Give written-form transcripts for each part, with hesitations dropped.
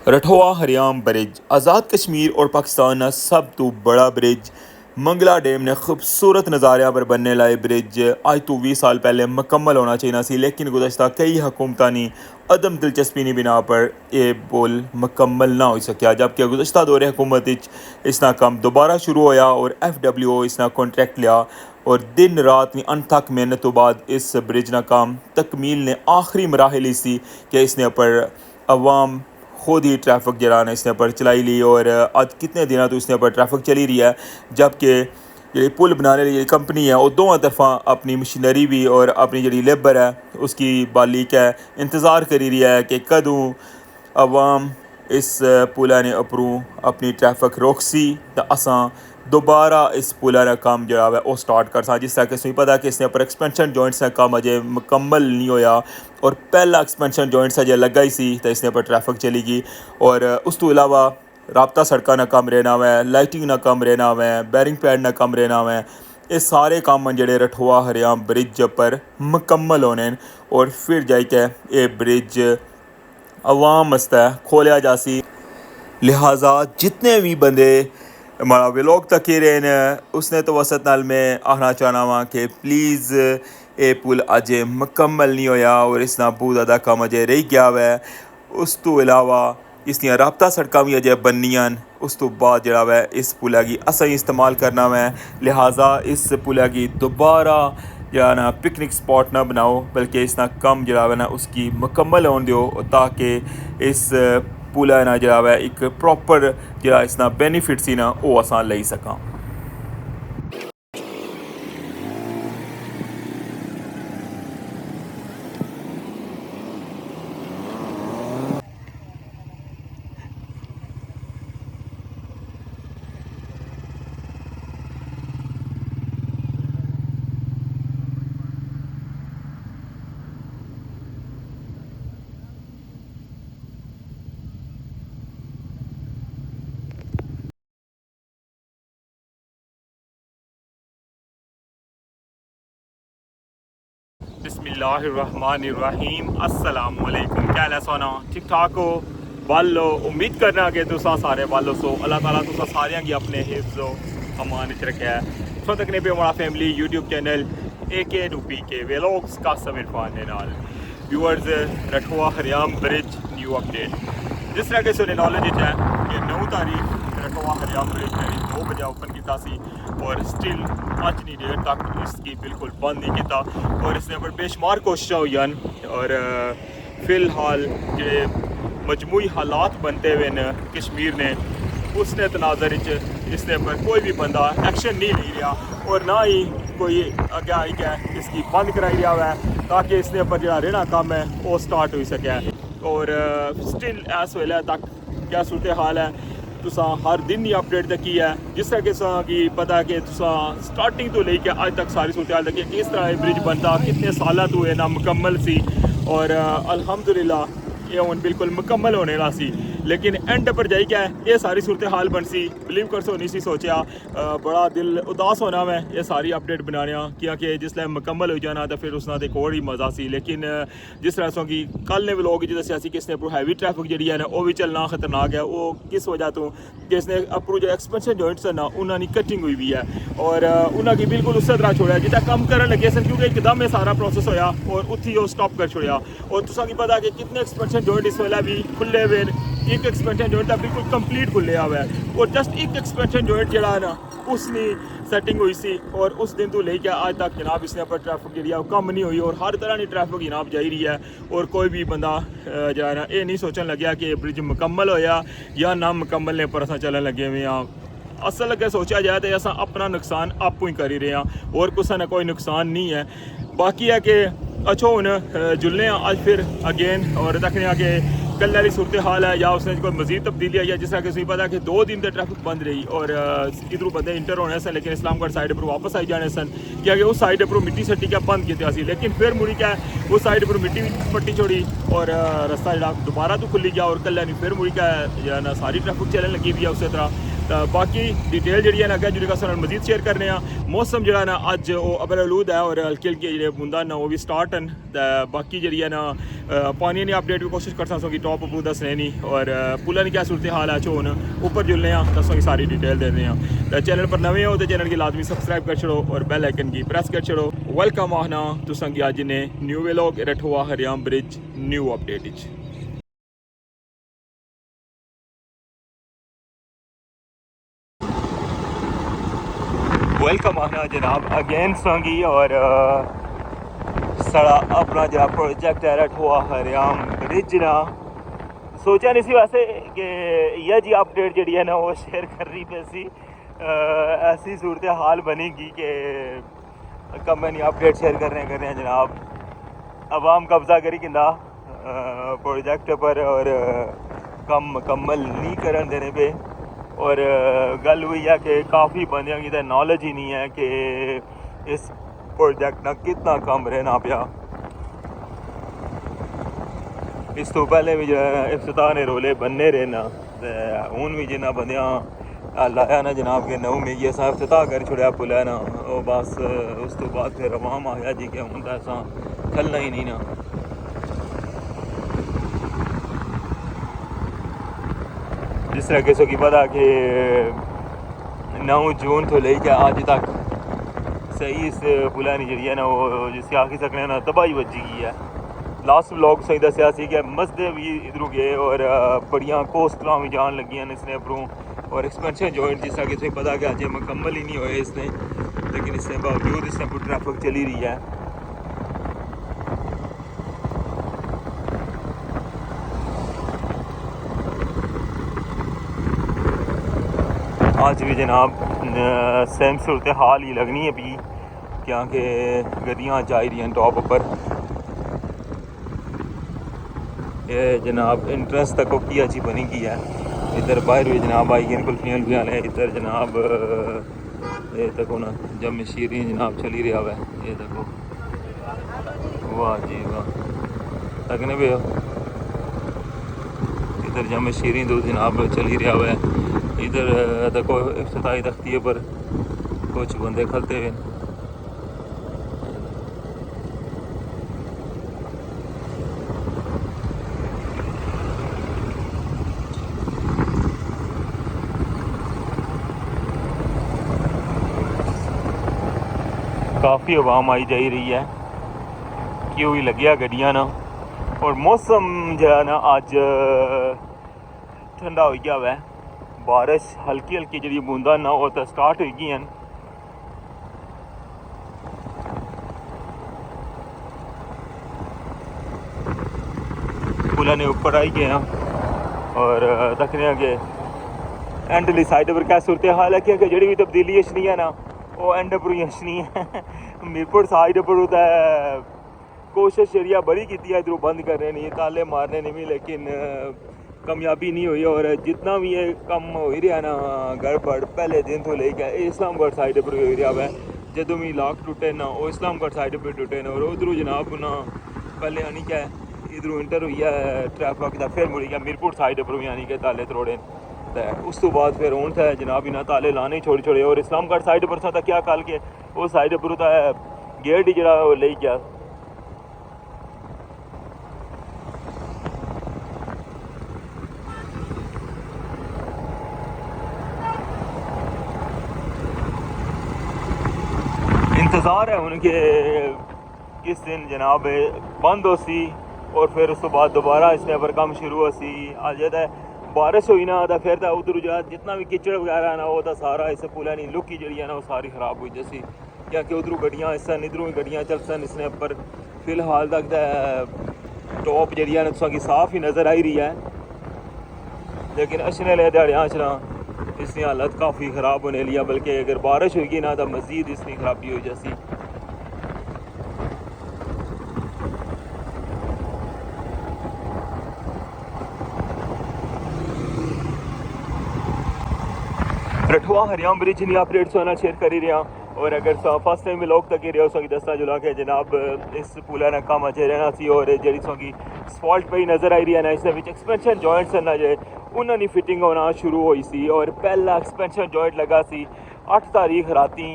रठौआ हरियाम bridge Azad Kashmir और पाकिस्तान का सब तो बड़ा ब्रिज मंगला डैम ने खूबसूरत नज़ारियाँ पर बनने लाए ब्रिज आज तो 20 साल पहले मुकम्मल होना चाहिए सी, लेकिन गुज़श्ता कई हुकूमतां ने अदम दिलचस्पी की बिना पर यह पुल मुकम्मल ना हो सकिया, जबकि गुज़श्ता दौरे हुकूमत इसका काम दोबारा शुरू होया और FWO इसका कॉन्ट्रैक्ट लिया और दिन रात में अनथक मेहनत तो बाद इस ब्रिज का काम तकमील ने आखिरी मराहल सी कि इसने पर अवाम खुद ही ट्रैफिक जराना इसने पर चलाई ली और आज कितने दिनों तो इसने पर ट्रैफिक चली रही है, जबकि ये पुल बनाने वाली कंपनी है और दोनों तरफा अपनी मशीनरी भी और अपनी जी लेबर है उसकी बालीक है इंतज़ार करी रही है कि कदों अवाम इस पुला ने अपरू अपनी ट्रैफिक रोकसी तो असा दोबारा इस पुला का काम जो है वो स्टार्ट कर सा, जिस तरह कि पता कि इसने पर एक्सपेंशन जॉइंट्स का काम अजय मुकम्मल नहीं होया और पहला एक्सपेंशन जॉइंट्स अजय लगा ही सी तो इसने पर ट्रैफिक चलेगी और उस तो इलावा राबता सड़कों का काम रहना है, लाइटिंग का काम रहना है, बैरिंग पैड का काम रहना है। ये सारे काम जोड़े रठौआ हरियाम ब्रिज पर मुकम्मल होने और फिर जाके ये ब्रिज अवाम वास्ते खोलिया जासी। लिहाजा जितने भी बंदे हमारा व्लॉग तक ही रहे उसने तो वसत नाल में आखना चाहना वा कि प्लीज़ ये पुल अजे मुकम्मल नहीं होया और इसना बहुत ज़्यादा काम अजय रही गया है। उस तो इलावा इसलिए राबता सड़क भी अजय बननियां, उस तो बाद जड़ा वै इस पुला की असें इस्तेमाल करना वै, लिहाजा इस पुला की दोबारा जरा ना पिकनिक स्पॉट ना बनाओ बल्कि इसना कम जरा वै ना उसकी मुकम्मल होने दो ताकि इस पुला ना जरा वै एक प्रॉपर जरा इसना बेनिफिट सी ना वो असां ले सकां। बिस्मिल्लाहिर्रहमानिर्रहीम, अस्सलाम वालेकुम। क्या हाल है सोना, ठीक ठाक हो वालो? उम्मीद करना कि तुसा सारे वालो सो अल्लाह ताला तुसा सारियां की अपने हिफ्ज़ो अमान च रखे है। सो तकने पे हमारा family YouTube channel AKUPK vlogs का समीर खान है नाल व्यूअर्स रठौआ हरियाम ब्रिज न्यू अपडेट। जिस तरह के सुने नॉलेज है कि 9 तारीख रठौआ हरियाम ब्रिज ने 2 बजे ओपन किया सी और स्टिल अज की डेट तक इसकी बिल्कुल बंद नहीं किया और इसने पर बेशुमार कोशिश हुई और फिलहाल जो मजमूई हालात बनते हुए न कश्मीर ने उसने तनाजर इसने पर कोई भी बंदा एक्शन नहीं ले रहा और ना ही कोई अगे आई गया इसकी बंद कराई रहा है ताकि इसने पर जो रहना काम है वो स्टार्ट हो सके और स्टिल इस वेले तक क्या सूरत हाल है तुसा हर दिन ही अपडेट तकी है। जिस तरह कि पता है कि तुसा स्टार्टिंग तो लेके आज तक सारी सूरत हाल तक किस तरह ब्रिज बनता कितने साल तो ना मुकम्मल सी और अल्हम्दुलिल्लाह ये हूँ बिल्कुल मुकम्मल होने वाला सी, लेकिन एंड पर जाई क्या है ये सारी सूरत हाल बन सी बिलीव कर सो नहीं सी सोचा। बड़ा दिल उदास होना मैं ये सारी अपडेट बनाने क्योंकि जिसलै मुकम्मल हो जाना तो फिर उसना एक और ही मज़ा सी। लेकिन जिस तरह सो कि कल ने व्लॉग जो दसिया कि इसने अपरू हैवी ट्रैफिक जी है ना वो भी चलना खतरनाक है, वो किस वजह तो कि इसने अपरू जो एक्सपेंशन जॉइंट्स है ना उन्होंने कटिंग हुई भी है और उन्होंने बिल्कुल उस तरह छोड़ा जितना कम करने लगे सन क्योंकि एकदम ये सारा प्रोसेस होया और उत्थी वो स्टॉप कर छोड़ा और तुसा की पता कि कितने एक्सपेंशन जॉइंट इस वेला भी खुले हुए एक एक्सपेंशन जॉइंट बिल्कुल कंप्लीट खुले हुआ है और जस्ट एक एक्सपेंशन जॉइंट जरा है ना उसकी सेटिंग हुई सी और उस दिन तो लेके आज तक जनाब इसने पर ट्रैफिक जी कम नहीं हुई और हर तरह की ट्रैफिक जनाब जा रही है और कोई भी बंदा जो है ना ये नहीं सोचने लगे कि ब्रिज मुकम्मल होया या ना मुकम्मल ने पर अस चलन लगे हुए हाँ। असल अगर सोचा जाए तो अस अपना नुकसान आपू ही करी रहे हैं और कुछ ना कोई नुकसान नहीं है। बाकी है कि अच्छा हूँ जुलने अज फिर अगेन और रखने कि कल वाली सूरत हाल है या उसने कोई मजीद तब्दीली आई है। जिस तरह कि पता है कि 2 दिन तक ट्रैफिक बंद रही और इधरों बंदे इंटर होने सन लेकिन इस्लामगढ़ साइड पर वापस आई जाने सन क्योंकि उस साइड पर मिट्टी सट्टी क्या बंद किया सी, लेकिन फिर मुड़ी क्या उस साइड पर मिट्टी पट्टी छोड़ी और रास्ता जो दोबारा तो खुली गया और कल फिर मुड़ी क्या ना सारी ट्रैफिक चलने लगी हुई है उस तरह। तो बाकी डिटेल जी है ना अगर जुड़ी का मजीद शेयर करने मौसम जो ना अज वो अबलूद है और हल्की हल्की जो बूंदा ना वो भी स्टार्ट हैं तो बाकी जी है ना पानी ने अपडेट भी कोशिश करता सो कि टॉप अपू दसने नहीं और पुला की क्या सूरत हाल है चोन ऊपर जुलने दसों की सारी डिटेल देने तो चैनल पर नवे हो तो चैनल की लाजमी सबसक्राइब कर छड़ो और बैल आइकन की प्रेस कर छड़ो। वेलकम आना तुसा की अज ने न्यू व्लॉग रठवा हरियाम ब्रिज न्यू अपडेट। वेलकम आना जनाब अगेन संगी और सारा अपना जो प्रोजेक्ट है रठवा हरियाम ब्रिज ना सोचा नहीं सी वैसे कि यह जी अपडेट जी है ना वो शेयर कर रही पे सी ऐसी सूरत हाल बनेगी कि कब मैंने अपडेट शेयर कर रहे हैं जनाब अवाम कब्जा करी किंदा प्रोजेक्ट पर और कम मुकम्मल नहीं करन देने पे और गल हुई है कि काफ़ी बंदियां की तो नॉलेज ही नहीं है कि इस प्रोजेक्ट ना कितना कम रहना पाया। इस तो पहले भी जो इफ्तिताह ने रोले बनने रहना हूँ भी जिन्ना बंदियां लाया ना जनाब के नौ में ये सा इफ्तिताह कर छुड़िया पुला ना वो बस उस तो बाद फिर अवाम आ गया जी कि हूँ तो ऐसा चलना ही नहीं ना। जिस तरह किसों की पता कि 9 जून तो लेके आज तक सही इस पुलानी जी है ना वो जिससे आखिर सकने ना तबाही बची गई है। लास्ट व्लॉग सही दसिया सी कि मसदे भी इधरों गए और बड़ियाँ कोस्टलां भी जान लगी इसने उपरों और एक्सपेंशन जॉइंट जिस तरह किसी पता कि अजय मुकम्मल ही नहीं हुए इसने लेकिन इसके बावजूद इसने पूरी ट्रैफिक चली रही है। आज भी जनाब सेम सूरत हाल ही लगनी है भी क्योंकि गड्डियाँ जा रही हैं टॉप पर। ये जनाब इंट्रेंस तक की अच्छी बनी की है। इधर बाहर भी जनाब आई गई कुल्फियाँ है इधर जनाब ये तको ना जब मशीरी जनाब चली रहा है ये देखो वाह जी वाह तकने भी इधर जब मशीरी तो जनाब चली रहा है। इधर देखो इफ्तिताही तख्तिये पर कुछ बंदे खलते हुए काफ़ी आवाम आई जा रही है क्यों ही लगे गड्डियाँ ना और मौसम जो है ना अज ठंडा हो गया हुआ है। बारिश हल्की हल्की जी बूंदा ना वो तो स्टार्ट हो गई हैं। पुला ने ऊपर आई गए हैं और दखने के एंडली साइड पर क्या सूरत हाल है कि जी भी तब्दीली अचनी है ना वो एंड पर ही अचनी है। मीरपुर साइड पर कोशिश जरिया बड़ी की है इधरों बंद करने नहीं ताले मारने नहीं भी लेकिन कामयाबी नहीं हुई और जितना भी ये कम हो ही रहा ना गड़बड़ पहले दिन तो लेके इस्लामगढ़ साइड पर हो रहा है। जदों भी लॉक टूटे ना वो इस्लामगढ़ साइड पर टूटे ना और उधरों जनाब ना पहले आनी क्या इधरों इंटर हुई है ट्रैफिक का फिर मुड़ी गया मीरपुर साइड पर भी आनी के ताले तरोड़े तो उस तो बाद फिर हूँ था जनाब इन्हें ताले लाने छोड़े छोड़े और इस्लामगढ़ साइड पर था क्या कल के वो साइड पर गेट ही जरा ले गया। इंतज़ार है उनके किस दिन जनाब बंद हो सी और फिर उस तो बाद दोबारा इसने पर काम शुरू हो सी आज है बारिश हुई ना तो फिर उधर जो जितना भी किचड़ वगैरह है ना वो तो सारा इस पुला नहीं लुक ही जड़ी है ना वो सारी ख़राब हुई जैसी क्या कि उधरों गड्डियाँ इसन इधरों गड्डियाँ चलसन इसने पर फिलहाल तक टॉप जी है ना की साफ ही नज़र आई रही है लेकिन अचने ले दिहाड़ियाँ चना इसकी हालत काफ़ी ख़राब होने लिया बल्कि अगर बारिश होगी ना तो मज़ीद इसकी ख़राबी हो जैसी। रठवा हरियाम ब्रिज नहीं अपडेट सोना शेयर कर रहा और अगर फर्स्ट टाइम लोग तक रहे हो सो 10 जुला के जनाब इस पुला ने काम अचे रहना सी और जी सो की स्फॉल्ट पे ही नज़र आई रही है ना इसमें एक्सपेंशन जॉइंट्स ना जे उन्होंने ਦੀ ਫਿਟਿੰਗ ਹੋਣਾ ਸ਼ੁਰੂ ਹੋਈ ਸੀ ਔਰ ਪਹਿਲਾ ਐਕਸਪੈਂਸ਼ਨ ਜੁਆਇੰਟ लगा सी 8 तारीख राती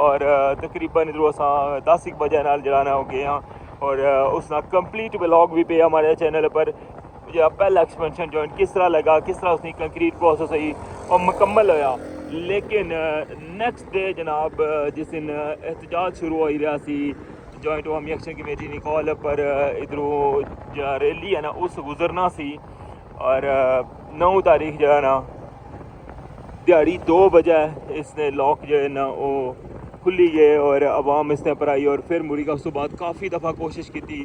और तकरीबन इधरों असा 10 बजे नाल जलाना हो गए हाँ और उसका कंप्लीट व्लॉग भी पे हमारे चैनल पर जो पहला एक्सपेंशन जॉइंट किस तरह लगा, किस तरह उसकी कंक्रीट प्रोसेस हुई और मुकम्मल होया। लेकिन नेक्स्ट डे जनाब जिस दिन एहतजाज शुरू हो रहा सी जॉइंट अवामी एक्शन कमेटी ने कॉल पर इधरों जो रैली है ना उस गुजरना सी और 9 तारीख जो है ना दिहाड़ी 2 बजे इसने लॉक जो है ना वो खुली गए और आवाम इसने पर आई और फिर मुड़ी का उस बाद काफ़ी दफ़ा कोशिश की थी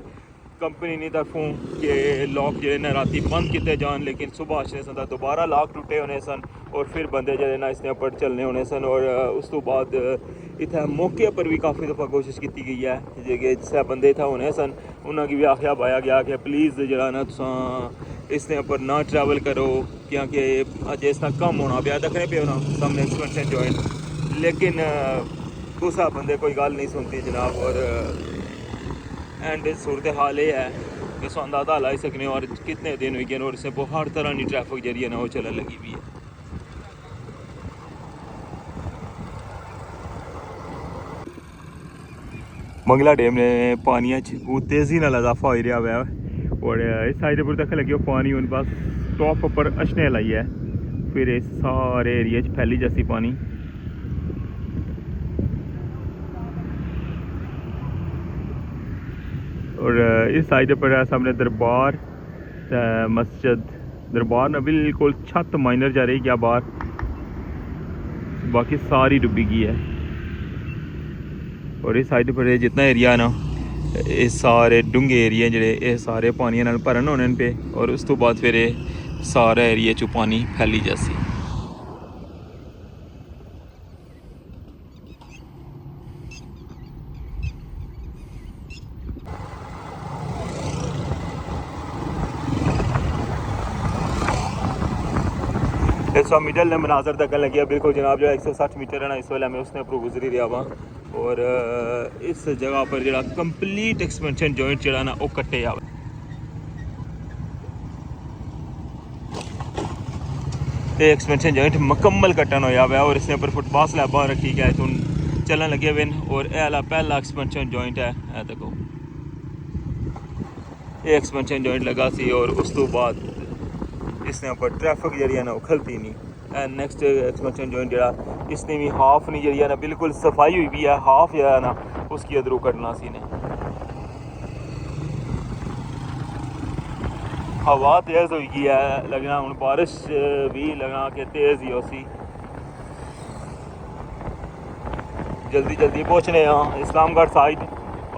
कंपनी की तरफों के लॉक जो है ना राती बंद किए जान, लेकिन सुबह अच्छे सन दोबारा लॉक टूटे होने सन और फिर बंदे जो है ना इसने पर चलने होने सन और उस तो बाद इतना मौके पर भी काफ़ी दफ़ा कोशिश की गई है जे जिस बंदे इतना होने सन उन्होंने भी आख्या पाया गया कि प्लीज़ जरा ना तुसा इसने पर ना ट्रैवल करो क्योंकि अज इसका कम होना पाया दखने पे होना सामने एक्सपेंशन जॉइंट, लेकिन दूसरा बंदे कोई गल नहीं सुनती जनाब और एंड सूरत हाल ये है कि सो अंदाजा लाई सकने और कितने दिन हुई गए और इससे हर तरह की ट्रैफिक जरिए है ना वो चलन लगी हुई है। मंगला डैम ने पानी बहुत तेज़ी नाल इजाफा हो रहा है और इस साइड पर तक लगे पानी हूँ बस टॉप पर अशने लाई है फिर इस सारे एरिए फैली जैसी पानी और इस साइड पर सामने दरबार मस्जिद दरबार ना बिल्कुल छत माइनर जा रही क्या बाहर बाकी सारी डूबी गई है और इस साइड पर जितना एरिया है ना ये सारे डूंगे एरिया जड़े ये सारे पानी नाल भरन होने पे और उस तो बाद फिर सारा एरिया चो पानी फैली जैसी। इस मिडल ने मनाजर तक लगे बिल्कुल जनाब जो 160 मीटर है ना इस वेले में उसने ऊपर गुजरी रहा वहाँ और इस जगह पर जो कंप्लीट एक्सपेंशन जॉइंट जो ना वो कट्टे जाए। ये एक्सपेंशन जॉइंट मुकम्मल कट्टन होया हुआ और इसने ऊपर फुटपाथ स्लैबा रखी गया तो चलन लगे हुए और यह पहला एक्सपेंशन जॉइंट है देखो ये एक्सपेंशन जॉइंट लगा सी और उस तो बाद इसने ऊपर ट्रैफिक जरिए ना उखलती नहीं एंड नेक्स्ट एक्सपेंशन जॉइंट जरा इसने भी हाफ नहीं जरिए ना बिल्कुल सफाई हुई भी है हाफ जो है ना उसकी अदरू कटना सी ने हवा तेज़ हुई गई है लगना हूँ बारिश भी लगना कि तेज़ ही उसी जल्दी जल्दी पहुँचने हैं इस्लामगढ़ साइड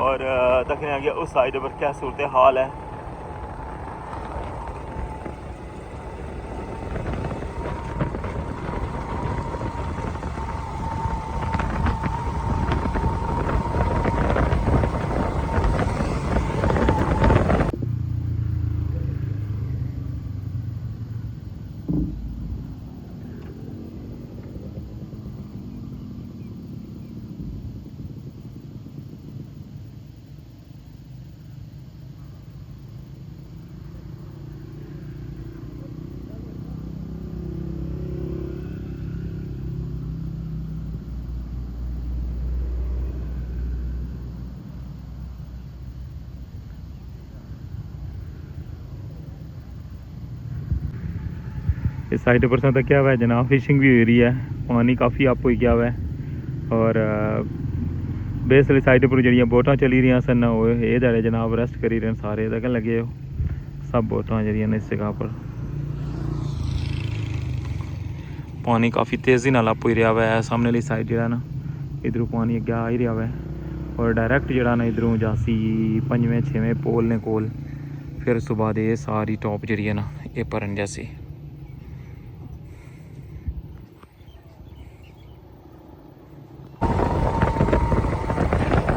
और देखने आ गया उस साइड पर क्या सूरत हाल है। इस साइड पर तो क्या हुआ है जनाब फिशिंग भी हो रही है पानी काफ़ी अप हो गया हुआ है और बेस वाली साइड पर जड़ियाँ बोटां चली रही सन वो ये दड़े जनाब रेस्ट करी रहे सारे तक लगे हो सब बोटां जड़ियाँ इस जगह पर पानी काफ़ी तेज़ी नाल अप हो रहा हुआ है सामने वाली साइड जो ना इधरों पानी अगे आ ही रहा हुआ है और डायरैक्ट जरा ना इधरों जासी 5वें 6वें पोल ने कोल फिर उस तो बाद ये सारी टॉप जी है ना ये भरन जैसी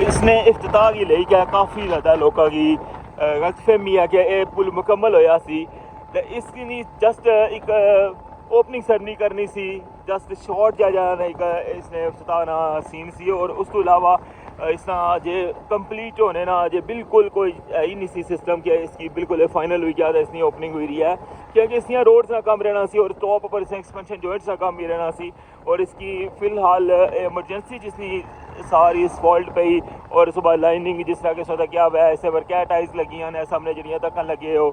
इसने इफ्तिताह की लई क्या काफ़ी ज़्यादा लोगों की गलतफहमी है कि यह पुल मुकम्मल होया सी तो इसकी नहीं जस्ट एक ओपनिंग सेरेमनी करनी सी जस्ट शॉर्ट जा एक इसने इफ्तिताह सीन सी और उस तो अलावा इस तरह अजे कंप्लीट होने ना अजे बिल्कुल कोई है ही नहीं सी सिस्टम कि इसकी बिल्कुल फाइनल हुई क्या इसकी ओपनिंग हुई रही है क्योंकि इसलिए रोड का काम रहना सी और टॉप पर इस एक्सपेंशन जॉइंट्स का काम भी रहना सी और इसकी फ़िलहाल एमरजेंसी जिसकी सारी असफॉल्ट पे ही और सुबह लाइनिंग जिस तरह के सौदा क्या हुआ है ऐसे पर क्या टाइल्स लगी हैं सामने जड़ियाँ तक लगे हो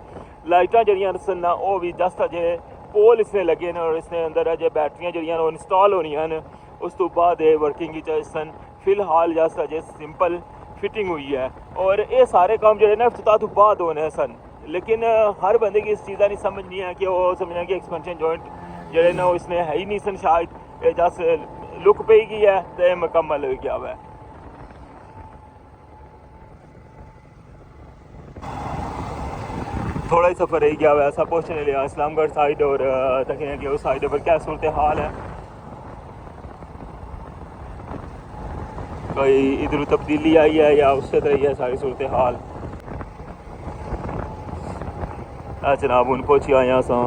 लाइटा जड़ियाँ सन वो भी जस्ट अजे पोल इसने लगे हैं और इसने अंदर अजे बैटरियाँ जड़ियाँ इंस्टॉल होनी हैं उस तो बाद वर्किंग सन फिलहाल जस्ट अजे सिंपल फिटिंग हुई है और ये सारे काम जो है ना इफ्तिताह तो बाद होने हैं सन लेकिन हर बंदे की इस चीज़ नहीं समझ नहीं है कि वो समझना कि एक्सपेंशन जॉइंट जो है ना इसने है ही नहीं सन शायद जस्ट लुक पे ही की है तो मुकम्मल हो गया हुआ है। थोड़ा ही सफ़र रह गया हुआ है ऐसा पहुँचने लिया इस्लामगढ़ साइड और तकरीबन कि उस साइड पर क्या सूरत हाल है कोई इधर तब्दीली आई है या उससे रही है सारी सूरत हाल जनाब उन पहुँची आया सा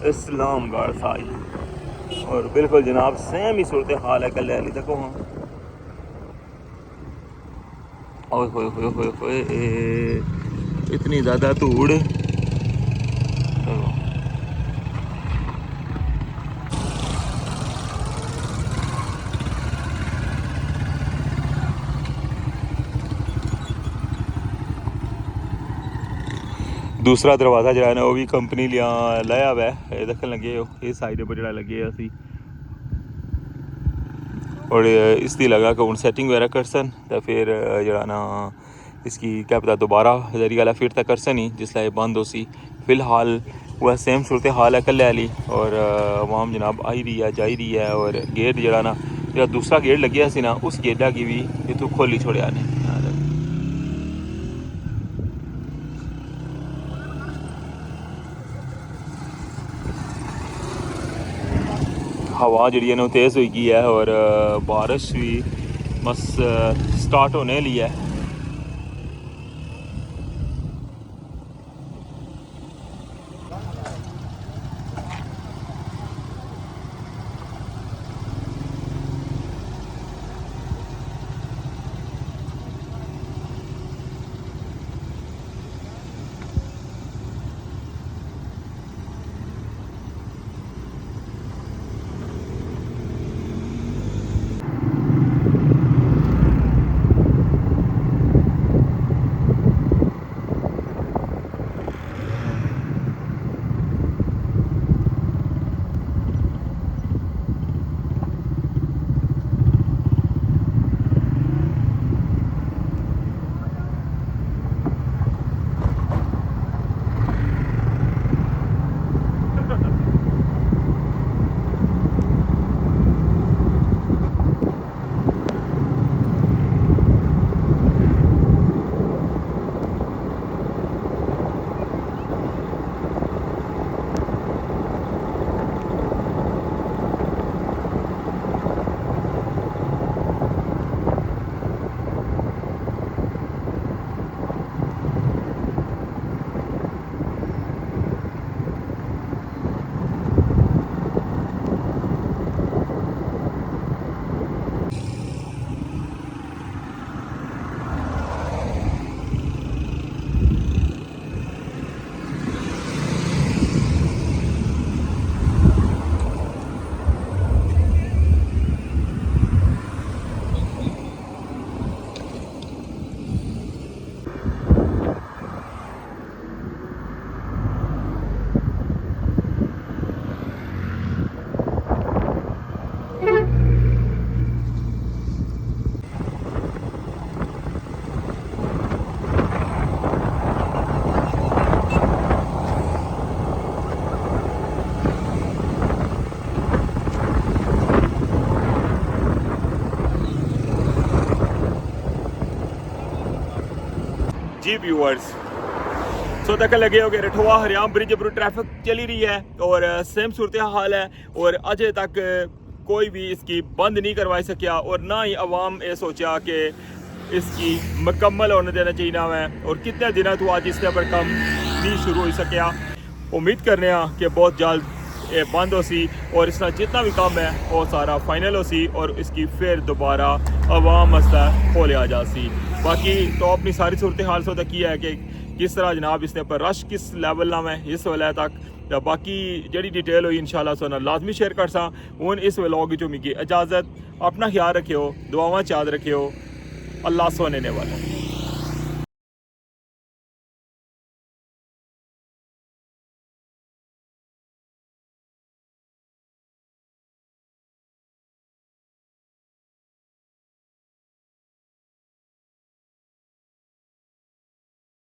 इस्लामगढ़ साइड और बिल्कुल जनाब सेम ही सूरत हाल है कल अली तक वहाँ ओए इतनी ज़्यादा धूड़ दूसरा दरवाज़ा जो है ना वो भी कंपनी लिया लाया हुआ है दखन लगे इस साइड पर जो लगे असी और इसकी लगा कि हूँ सैटिंग वगैरह करसन तो फिर जरा ना इसकी क्या पता दोबारा जरी गला फिर तक करसन ही जिसला बंद हो सी फिलहाल वह सेम सूरत हाल है कल वाली और आवाम जनाब आई रही है जाई रही है और गेट जरा ना जो दूसरा गेट लगे सी ना उस गेटा की भी इतों खोली छोड़िया ने हवा जी है तेज़ हो गई है और बारिश भी बस स्टार्ट होने ली है। जी व्यूअर्स सो तक लगे हो गए रठवा हरियाम ब्रिज पर ट्रैफिक चली रही है और सेम सूरत हाल है और अजे तक कोई भी इसकी बंद नहीं करवा सकिया और ना ही अवाम ये सोचा कि इसकी मुकम्मल होने देना चाहिए है और कितने दिनों तो आज इसके पर कम नहीं शुरू हो सकिया। उम्मीद करने कि बहुत जल्द ये बंद हो सी और इसका जितना भी काम है वो सारा फाइनल हो सी और इसकी फिर दोबारा आवाम वास्ते खोलिया जा सी। बाकी तो अपनी सारी सूरत हाल सो तक है कि किस तरह जनाब इसने पर रश किस लेवल ना है इस वेले तक तो बाकी जी डिटेल हुई इंशाल्लाह सोना लाजमी शेयर कर सा। हूँ इस व्लॉग जो मिगी इजाज़त, अपना ख्याल रखियो, दुआवां याद रखियो, अल्लाह सोने ने वाला।